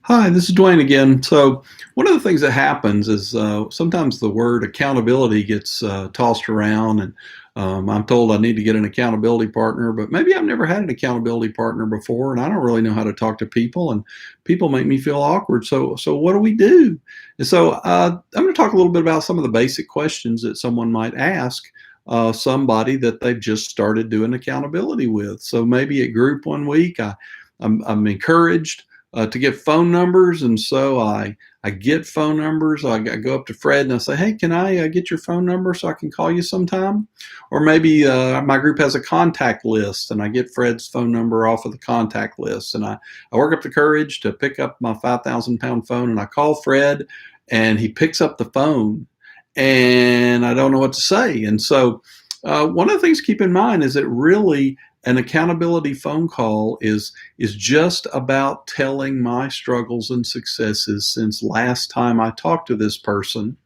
Hi, this is Dwayne again. So, one of the things that happens is sometimes the word accountability gets tossed around, and I'm told I need to get an accountability partner, but maybe I've never had an accountability partner before, and I don't really know how to talk to people, and people make me feel awkward. So what do we do? And so, I'm going to talk a little bit about some of the basic questions that someone might ask somebody that they've just started doing accountability with. So, maybe at group one week, I'm encouraged to get phone numbers, and so I get phone numbers. I go up to Fred and I say, "Hey, can I get your phone number so I can call you sometime?" Or maybe my group has a contact list, and I get Fred's phone number off of the contact list, and I work up the courage to pick up my 5,000 pound phone, and I call Fred, and he picks up the phone, and I don't know what to say, and so. One of the things to keep in mind is that really an accountability phone call is just about telling my struggles and successes since last time I talked to this person,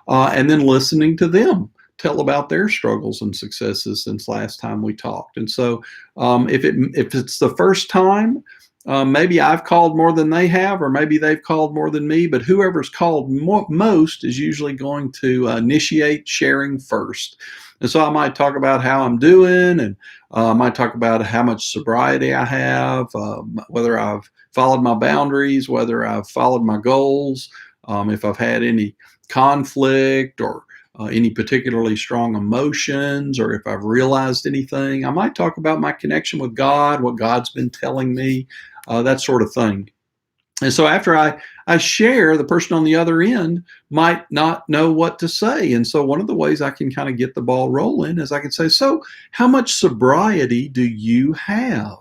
and then listening to them tell about their struggles and successes since last time we talked. And so, if it's the first time, maybe I've called more than they have, or maybe they've called more than me. But whoever's called most is usually going to initiate sharing first. And so I might talk about how I'm doing, and I might talk about how much sobriety I have, whether I've followed my boundaries, whether I've followed my goals, if I've had any conflict or any particularly strong emotions, or if I've realized anything. I might talk about my connection with God, what God's been telling me, that sort of thing. And so after I share, the person on the other end might not know what to say. And so one of the ways I can kind of get the ball rolling is I can say, "So, how much sobriety do you have?"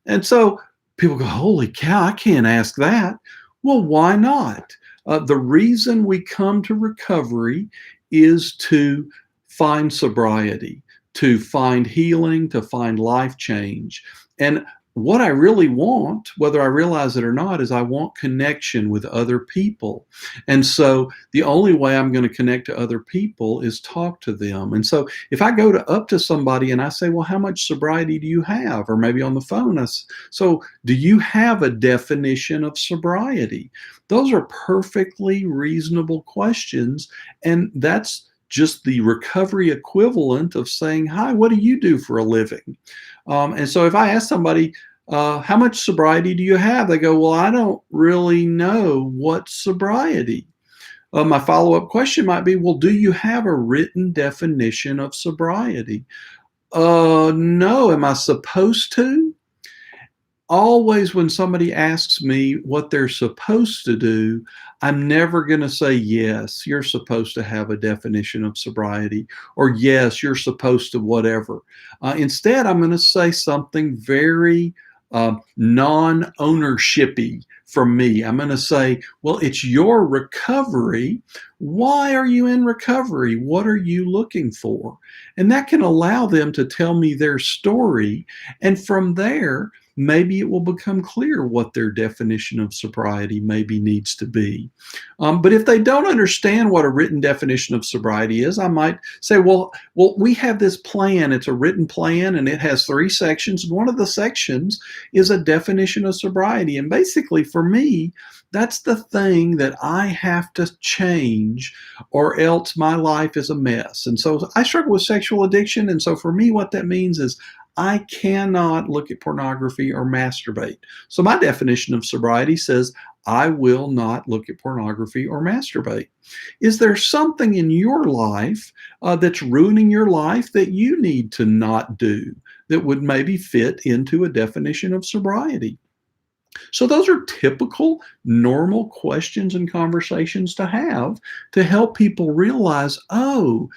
And so people go, "Holy cow, I can't ask that." Well, why not? The reason we come to recovery is to find sobriety, to find healing, to find life change. And what I really want, whether I realize it or not, is I want connection with other people. And so the only way I'm going to connect to other people is talk to them. And so if I go up to somebody and I say, "Well, how much sobriety do you have?" Or maybe on the phone, "So do you have a definition of sobriety?" Those are perfectly reasonable questions. And that's just the recovery equivalent of saying, "Hi, what do you do for a living?" And so if I ask somebody, "How much sobriety do you have?" They go, "Well, I don't really know what sobriety." My follow up question might be, "Well, do you have a written definition of sobriety?" No. Am I supposed to? Always when somebody asks me what they're supposed to do, I'm never going to say, "Yes, you're supposed to have a definition of sobriety," or "Yes, you're supposed to whatever." Instead, I'm going to say something very non ownershipy from me. I'm going to say, "Well, it's your recovery. Why are you in recovery? What are you looking for?" And that can allow them to tell me their story. And from there, maybe it will become clear what their definition of sobriety maybe needs to be. But if they don't understand what a written definition of sobriety is, I might say, well, we have this plan. It's a written plan, and it has 3 sections. And one of the sections is a definition of sobriety. And basically, for me, that's the thing that I have to change, or else my life is a mess. And so I struggle with sexual addiction. And so for me, what that means is I cannot look at pornography or masturbate. So my definition of sobriety says I will not look at pornography or masturbate. Is there something in your life that's ruining your life that you need to not do that would maybe fit into a definition of sobriety? So those are typical, normal questions and conversations to have to help people realize, oh,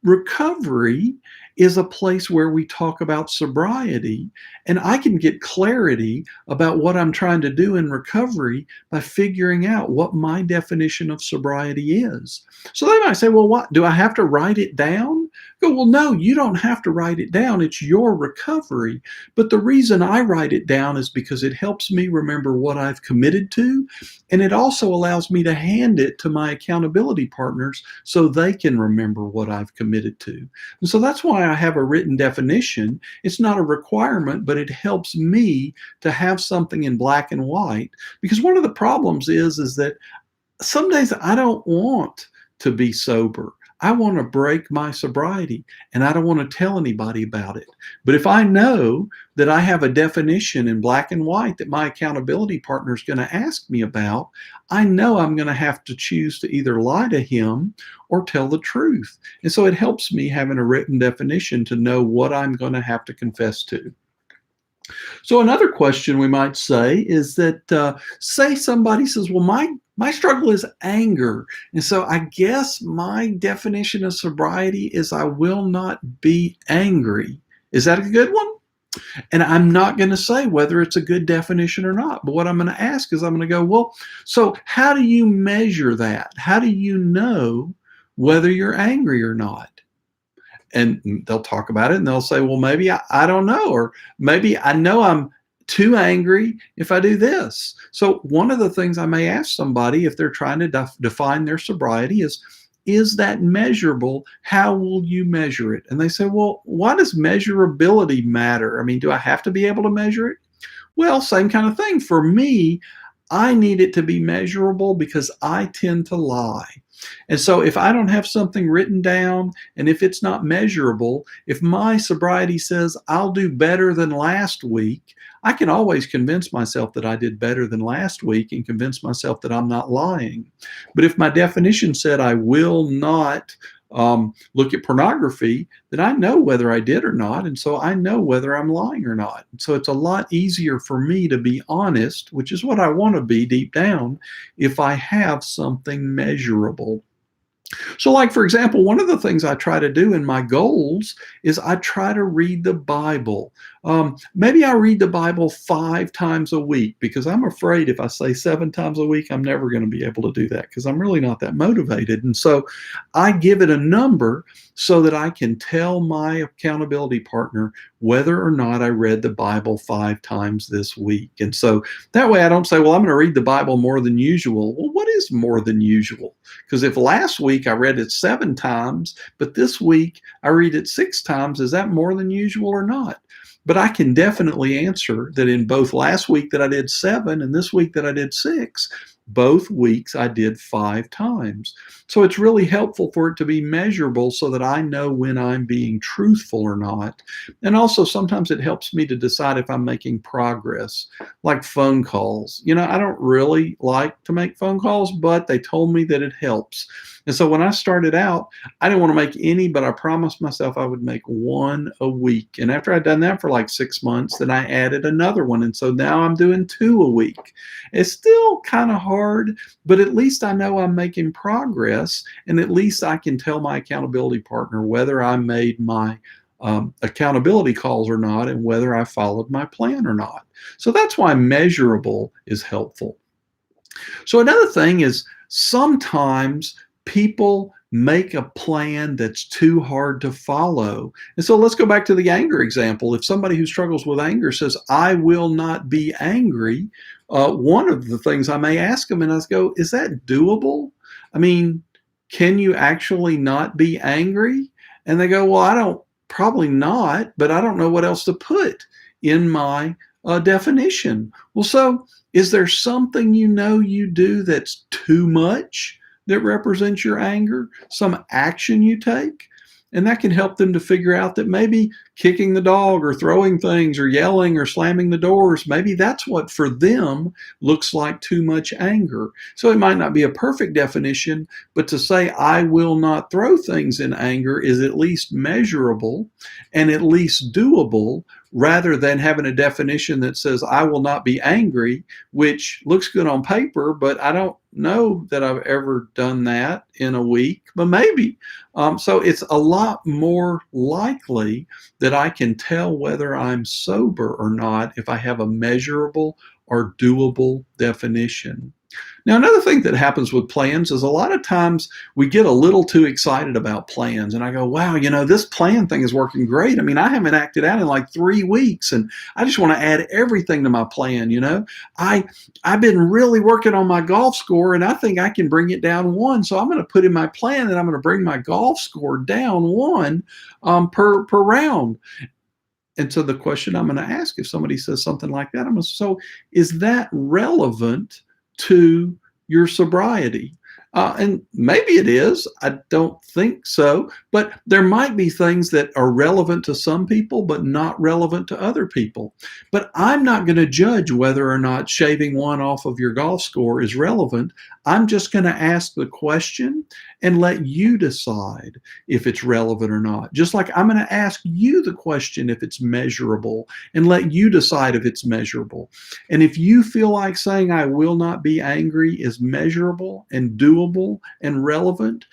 recovery is a place where we talk about sobriety, and I can get clarity about what I'm trying to do in recovery by figuring out what my definition of sobriety is. So they might say, "Well, what do I have to write it down?" Go, well, no, you don't have to write it down. It's your recovery. But the reason I write it down is because it helps me remember what I've committed to. And it also allows me to hand it to my accountability partners so they can remember what I've committed to. And so that's why I have a written definition. It's not a requirement, but it helps me to have something in black and white. Because one of the problems is that some days I don't want to be sober. I want to break my sobriety and I don't want to tell anybody about it. But if I know that I have a definition in black and white that my accountability partner is going to ask me about, I know I'm going to have to choose to either lie to him or tell the truth. And so it helps me having a written definition to know what I'm going to have to confess to. So another question we might say is that say somebody says, well, my struggle is anger. And so I guess my definition of sobriety is I will not be angry. Is that a good one? And I'm not going to say whether it's a good definition or not. But what I'm going to ask is I'm going to go, well, so how do you measure that? How do you know whether you're angry or not? And they'll talk about it and they'll say, well, maybe I don't know, or maybe I know I'm too angry if I do this. So one of the things I may ask somebody if they're trying to define their sobriety is that measurable? How will you measure it? And they say, well, why does measurability matter? I mean, do I have to be able to measure it? Well, same kind of thing. For me, I need it to be measurable because I tend to lie. And so if I don't have something written down and if it's not measurable, if my sobriety says I'll do better than last week, I can always convince myself that I did better than last week and convince myself that I'm not lying. But if my definition said I will not look at pornography, then I know whether I did or not. And so I know whether I'm lying or not. So it's a lot easier for me to be honest, which is what I want to be deep down, if I have something measurable. So, like, for example, one of the things I try to do in my goals is I try to read the Bible. Maybe I read the Bible 5 times a week because I'm afraid if I say 7 times a week, I'm never going to be able to do that because I'm really not that motivated. And so I give it a number so that I can tell my accountability partner whether or not I read the Bible 5 times this week. And so that way I don't say, well, I'm going to read the Bible more than usual. Well, what is more than usual? Because if last week I read it 7 times, but this week I read it 6 times, is that more than usual or not? But I can definitely answer that in both last week that I did 7 and this week that I did 6, both weeks I did 5 times. So it's really helpful for it to be measurable so that I know when I'm being truthful or not. And also sometimes it helps me to decide if I'm making progress, like phone calls. You know, I don't really like to make phone calls, but they told me that it helps. And so when I started out, I didn't want to make any, but I promised myself I would make 1 a week. And after I'd done that for like 6 months, then I added another one. And so now I'm doing 2 a week. It's still kind of hard, but at least I know I'm making progress. And at least I can tell my accountability partner whether I made my accountability calls or not and whether I followed my plan or not. So that's why measurable is helpful. So another thing is sometimes people make a plan that's too hard to follow. And so let's go back to the anger example. If somebody who struggles with anger says, I will not be angry, one of the things I may ask them and I go, is that doable? I mean, can you actually not be angry? And they go, well, I don't, probably not, but I don't know what else to put in my definition. Well, so is there something you know you do that's too much that represents your anger, some action you take? And that can help them to figure out that maybe kicking the dog or throwing things or yelling or slamming the doors, maybe that's what for them looks like too much anger. So it might not be a perfect definition, but to say I will not throw things in anger is at least measurable and at least doable, rather than having a definition that says I will not be angry, which looks good on paper, but I don't know that I've ever done that in a week, but maybe. So it's a lot more likely that I can tell whether I'm sober or not if I have a measurable or doable definition. Now, another thing that happens with plans is a lot of times we get a little too excited about plans. And I go, wow, this plan thing is working great. I mean, I haven't acted out in like 3 weeks and I just want to add everything to my plan. I've been really working on my golf score and I think I can bring it down one. So I'm going to put in my plan that I'm going to bring my golf score down one per round. And so the question I'm going to ask if somebody says something like that, I'm going to say, so is that relevant to your sobriety? And maybe it is. I don't think so. But there might be things that are relevant to some people, but not relevant to other people. But I'm not going to judge whether or not shaving one off of your golf score is relevant. I'm just going to ask the question and let you decide if it's relevant or not. Just like I'm going to ask you the question if it's measurable and let you decide if it's measurable. And if you feel like saying I will not be angry is measurable and doable and relevant,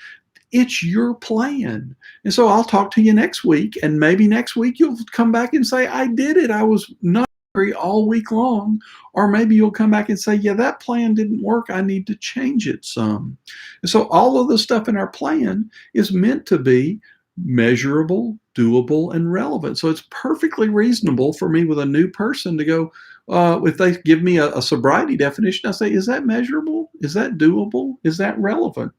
it's your plan. And so I'll talk to you next week, and maybe next week you'll come back and say, I did it. I was not angry all week long. Or maybe you'll come back and say, yeah, that plan didn't work. I need to change it some. And so all of the stuff in our plan is meant to be measurable, doable, and relevant. So it's perfectly reasonable for me with a new person to go, if they give me a sobriety definition, I say, is that measurable? Is that doable? Is that relevant?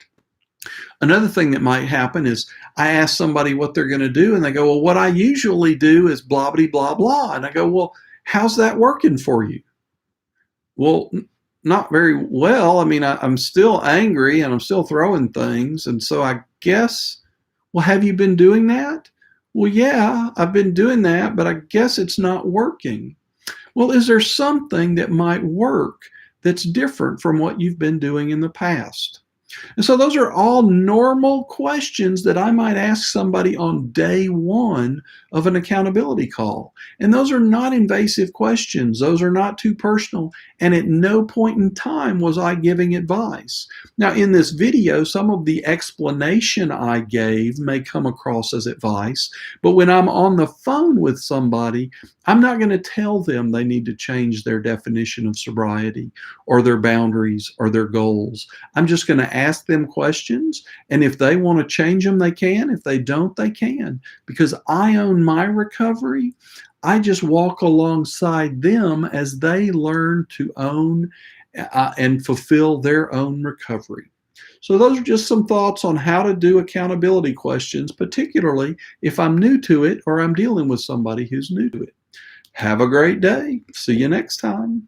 Another thing that might happen is I ask somebody what they're going to do, and they go, well, what I usually do is blah, blah, blah, blah. And I go, well, how's that working for you? Well, not very well. I mean, I'm still angry and I'm still throwing things. And so I guess, well, have you been doing that? Well, yeah, I've been doing that, but I guess it's not working. Well, is there something that might work that's different from what you've been doing in the past? And so those are all normal questions that I might ask somebody on day one of an accountability call. And those are not invasive questions. Those are not too personal. And at no point in time was I giving advice. Now, in this video, some of the explanation I gave may come across as advice, but when I'm on the phone with somebody, I'm not going to tell them they need to change their definition of sobriety or their boundaries or their goals. I'm just going to ask them questions, and if they want to change them, they can. If they don't, they can. Because I own my recovery, I just walk alongside them as they learn to own and fulfill their own recovery. So those are just some thoughts on how to do accountability questions, particularly if I'm new to it or I'm dealing with somebody who's new to it. Have a great day. See you next time.